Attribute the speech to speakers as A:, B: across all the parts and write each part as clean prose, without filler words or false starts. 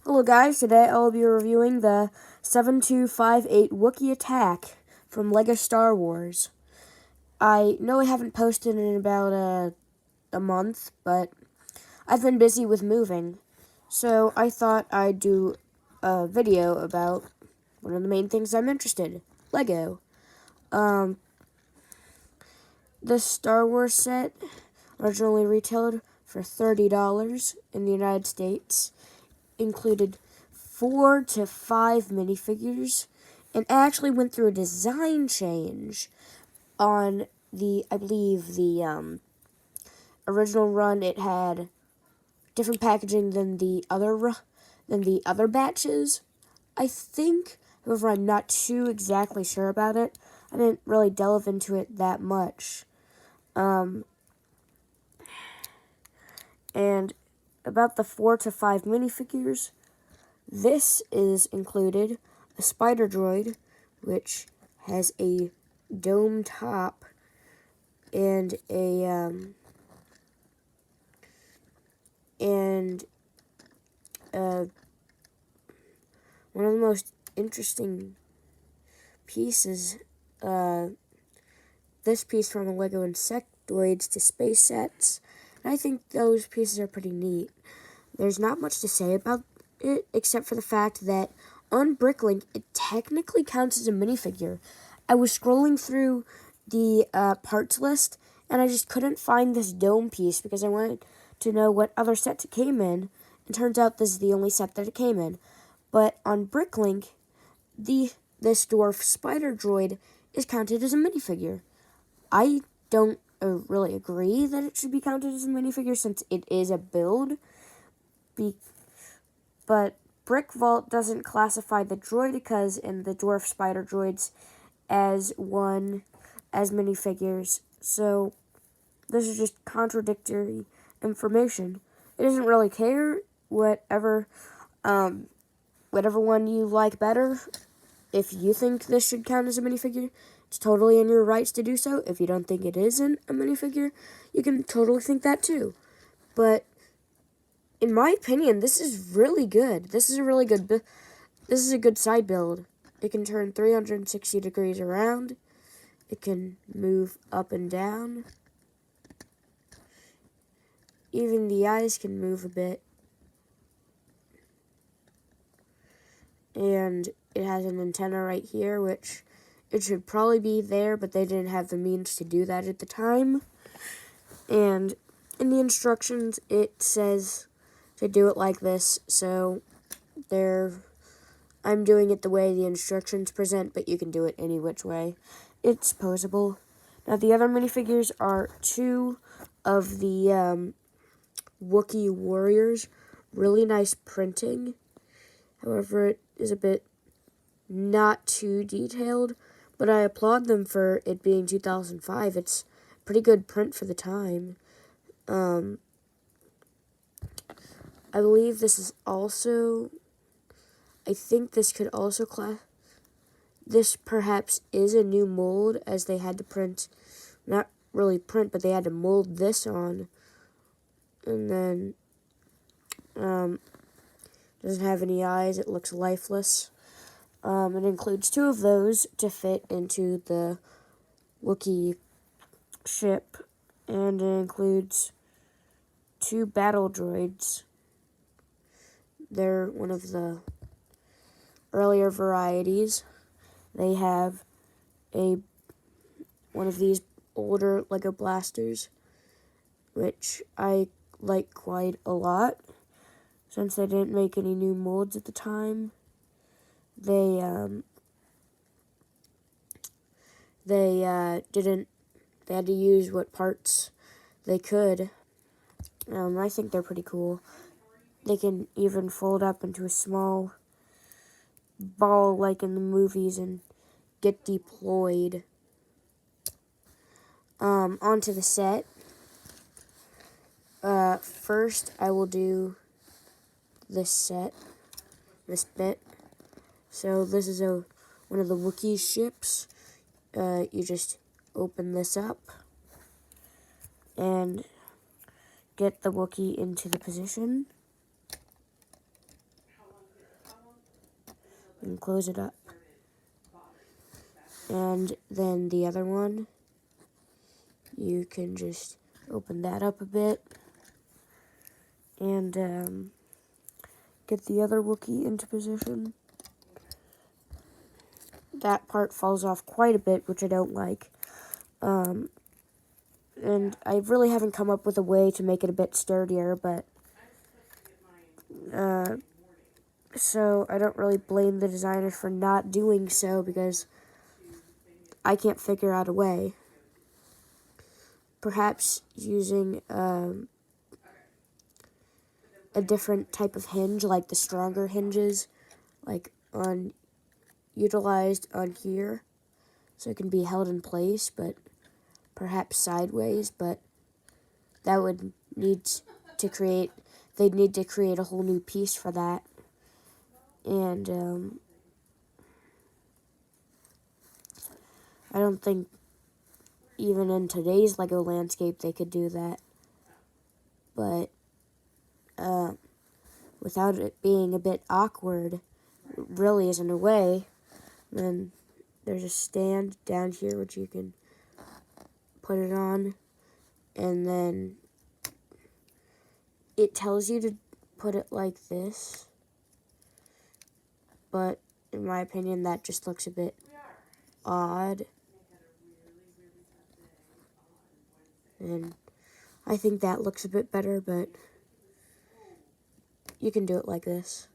A: Hello guys, today I will be reviewing the 7258 Wookiee attack from LEGO Star Wars. I know I haven't posted in about a month, but I've been busy with moving. So I thought I'd do a video about one of the main things I'm interested in, LEGO. This Star Wars set originally retailed for $30 in the United States. Included 4 to 5 minifigures, and actually went through a design change on I believe the original run. It had different packaging than the other batches, I think. However, I'm not too exactly sure about it. I didn't really delve into it that much. And about the 4 to 5 minifigures, this is included a spider droid, which has a dome top and one of the most interesting pieces, this piece from the LEGO Insectoids to space sets. And I think those pieces are pretty neat. There's not much to say about it, except for the fact that on Bricklink, it technically counts as a minifigure. I was scrolling through the parts list, and I just couldn't find this dome piece because I wanted to know what other sets it came in. And turns out this is the only set that it came in. But on Bricklink, this dwarf spider droid is counted as a minifigure. I don't really agree that it should be counted as a minifigure since it is a build. But Brick Vault doesn't classify the Droidicas and the dwarf spider droids as minifigures. So this is just contradictory information. It doesn't really care whatever one you like better. If you think this should count as a minifigure, it's totally in your rights to do so. If you don't think it isn't a minifigure, you can totally think that too. But in my opinion, this is really good. This is a good side build. It can turn 360 degrees around. It can move up and down. Even the eyes can move a bit. And it has an antenna right here, which it should probably be there, but they didn't have the means to do that at the time. And in the instructions, it says to do it like this, so I'm doing it the way the instructions present, but you can do it any which way. It's posable. Now, the other minifigures are 2 of the Wookiee warriors. Really nice printing. However, it is a bit not too detailed, but I applaud them for it being 2005. It's a pretty good print for the time. I believe this is also, I think this could also this perhaps is a new mold, as they had to print, not really print, but they had to mold this on. And then, doesn't have any eyes, it looks lifeless. It includes 2 of those to fit into the Wookiee ship, and it includes 2 battle droids. They're one of the earlier varieties. They have one of these older LEGO blasters, which I like quite a lot, since they didn't make any new molds at the time. They had to use what parts they could. I think they're pretty cool. They can even fold up into a small ball like in the movies and get deployed. Onto the set. First, I will do this bit. So this is one of the Wookiee ships. You just open this up and get the Wookiee into the position. and close it up. And then the other one, you can just open that up a bit and get the other Wookiee into position. That part falls off quite a bit, which I don't like. And I really haven't come up with a way to make it a bit sturdier, but so I don't really blame the designers for not doing so, because I can't figure out a way. Perhaps using a different type of hinge, like the stronger hinges, like utilized on here, so it can be held in place, but perhaps sideways. But that would need to create, they'd need to create a whole new piece for that. And I don't think even in today's Lego landscape they could do that. But without it being a bit awkward, it really isn't a way. Then there's a stand down here which you can put it on, and then it tells you to put it like this, but in my opinion that just looks a bit odd, and I think that looks a bit better, but you can do it like this.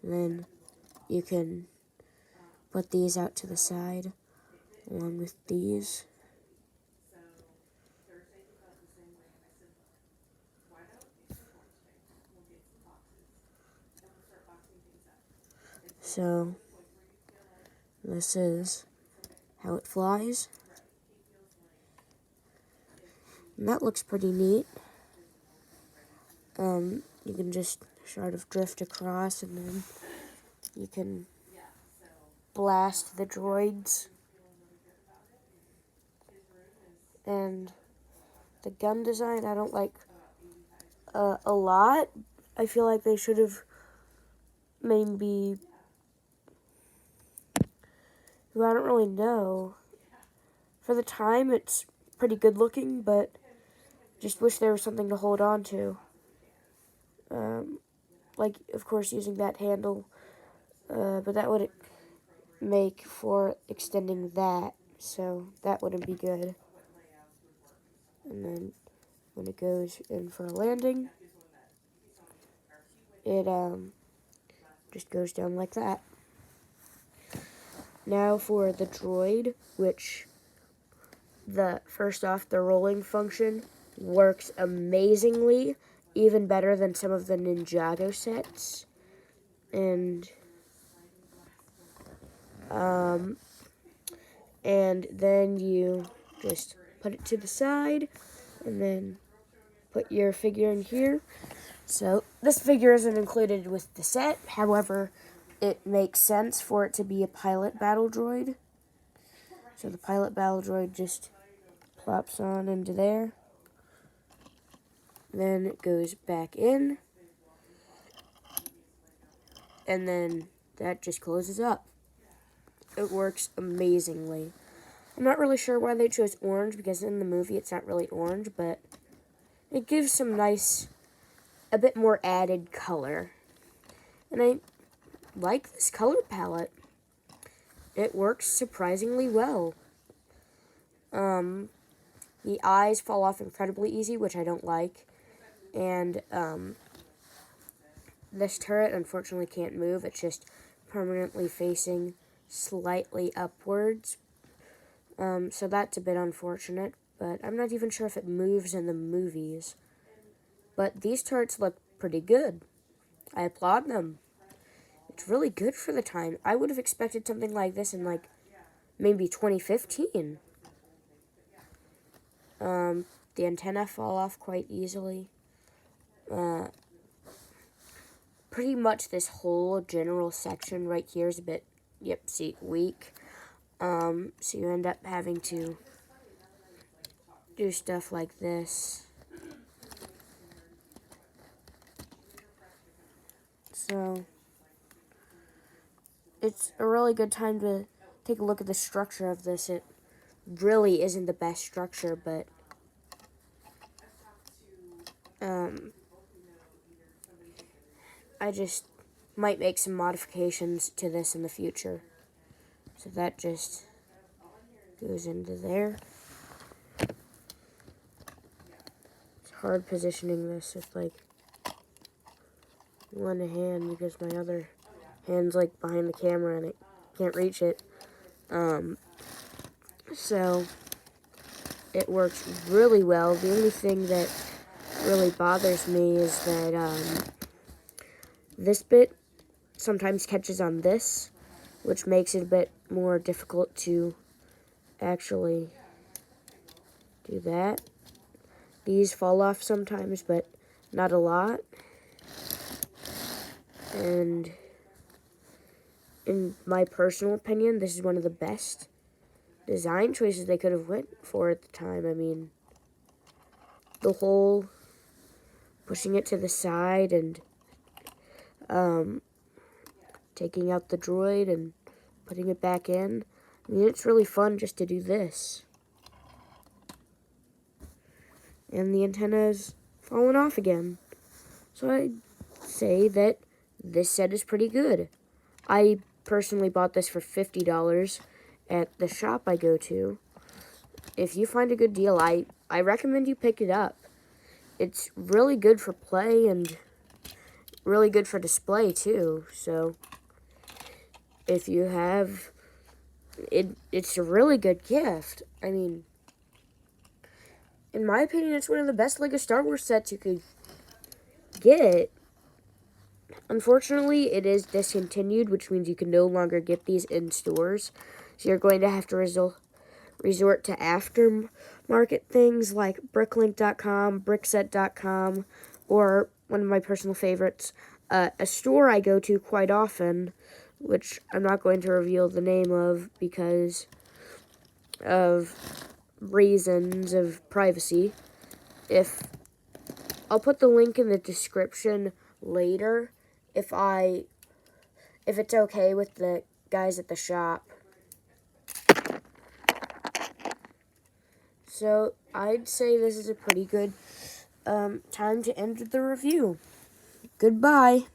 A: And then you can put these out to the side along with these. So this is how it flies. And that looks pretty neat. You can just sort of drift across, and then you can blast the droids. And the gun design I don't like a lot. I feel like they should have maybe, well, I don't really know. For the time it's pretty good looking, but just wish there was something to hold on to. Like, of course, using that handle, but that would make for extending that, so that wouldn't be good. And then when it goes in for a landing, it just goes down like that. Now for the droid, which first off, the rolling function works amazingly, even better than some of the Ninjago sets. And then you just put it to the side, and then put your figure in here. So this figure isn't included with the set, however, it makes sense for it to be a pilot battle droid. So the pilot battle droid just plops on into there. Then it goes back in, and then that just closes up. It works amazingly. I'm not really sure why they chose orange, because in the movie it's not really orange, but it gives some nice, a bit more added color. And I like this color palette. It works surprisingly well. The eyes fall off incredibly easy, which I don't like. And this turret unfortunately can't move. It's just permanently facing slightly upwards. So that's a bit unfortunate, but I'm not even sure if it moves in the movies. But these turrets look pretty good. I applaud them. It's really good for the time. I would have expected something like this in, like, maybe 2015. The antennae fall off quite easily. Pretty much this whole general section right here is a bit, weak. So you end up having to do stuff like this. So it's a really good time to take a look at the structure of this. It really isn't the best structure, but I just might make some modifications to this in the future. So that just goes into there. It's hard positioning this with like one hand because my other hand's like behind the camera and it can't reach it. So it works really well. The only thing that really bothers me is that this bit sometimes catches on this, which makes it a bit more difficult to actually do that. These fall off sometimes, but not a lot. And in my personal opinion, this is one of the best design choices they could have went for at the time. I mean, the whole pushing it to the side and taking out the droid and putting it back in. I mean, it's really fun just to do this. And the antenna's fallen off again. So I'd say that this set is pretty good. I personally bought this for $50 at the shop I go to. If you find a good deal, I recommend you pick it up. It's really good for play and really good for display too. So if you have it, it's a really good gift. I mean, in my opinion, it's one of the best LEGO Star Wars sets you could get. Unfortunately, it is discontinued, which means you can no longer get these in stores. So you're going to have to resort to aftermarket things like bricklink.com, brickset.com, or one of my personal favorites, a store I go to quite often, which I'm not going to reveal the name of because of reasons of privacy. I'll put the link in the description later if it's okay with the guys at the shop. So I'd say this is a pretty good time to end the review. Goodbye.